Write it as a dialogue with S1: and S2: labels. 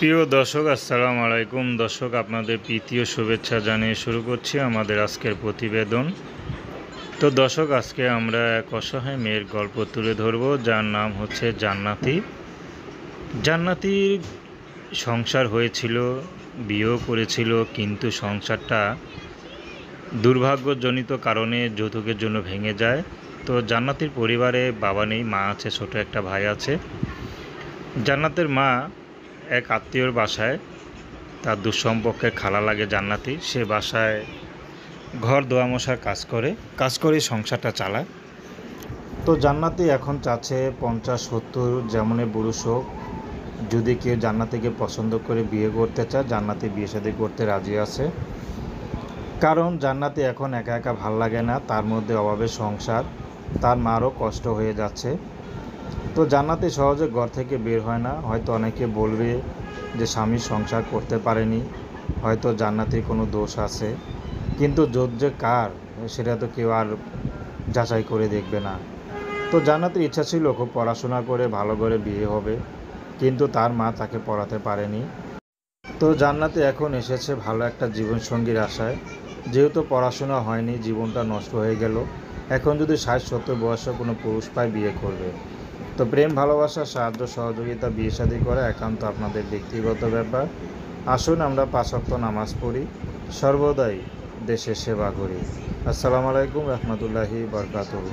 S1: প্রিয় দর্শক, আসসালামু আলাইকুম। দর্শক, আপনাদের প্রীতি ও শুভেচ্ছা জানিয়ে শুরু করছি আমাদের আজকের প্রতিবেদন। তো দর্শক, আজকে আমরা এক অসহায় মেয়ের গল্প তুলে ধরব, যার নাম হচ্ছে জান্নাতি। জান্নাতির সংসার হয়েছিল, বিয়েও করেছিল, কিন্তু সংসারটা দুর্ভাগ্যজনিত কারণে যৌতুকের জন্য ভেঙে যায়। তো জান্নাতির পরিবারে বাবা নেই, মা আছে, ছোট একটা ভাই আছে। জান্নাতের মা এক আত্মীয়র বাসায়, তার দুঃসম্পর্কের খালা লাগে জান্নাতি, সে বাসায় ঘর ধোয়া মশার কাজ করে সংসারটা চালায়। তো জান্নাতি এখন চাচ্ছে 50-70 যেমনই পুরুষ হোক, যদি কেউ জান্নাতিকে পছন্দ করে বিয়ে করতে চায়, জান্নাতি বিয়ে শাদী করতে রাজি আছে। কারণ জান্নাতি এখন একা একা ভাল লাগে না, তার মধ্যে অভাবে সংসার, তার মারও কষ্ট হয়ে যাচ্ছে। তো জান্নাতি সহজে ঘর থেকে বের হয় না। হয়তো অনেকে বলবে যে স্বামী সংসার করতে পারেনি, হয়তো জান্নাতির কোনো দোষ আছে, কিন্তু দোষ যে কার সেটা তো কেউ আর যাচাই করে দেখবে না। তো জান্নাতির ইচ্ছা ছিল খুব পড়াশোনা করে ভালো করে বিয়ে হবে, কিন্তু তার মা তাকে পড়াতে পারেনি। তো জান্নাতি এখন এসেছে ভালো একটা জীবনসঙ্গীর আশায়। যেহেতু পড়াশোনা হয়নি, জীবনটা নষ্ট হয়ে গেল, এখন যদি 60-70 বয়সে কোনো পুরুষ পায় বিয়ে করবে। তো প্রেম, ভালোবাসা, সাহায্য সহযোগিতা, বিয়ে শাদী করা একান্ত আপনাদের ব্যক্তিগত ব্যাপার। আসুন আমরা 5 ওয়াক্ত নামাজ পড়ি, সর্বদাই দেশের সেবা করি। আসসালামু আলাইকুম রহমতুল্লাহি বারকাতুহু।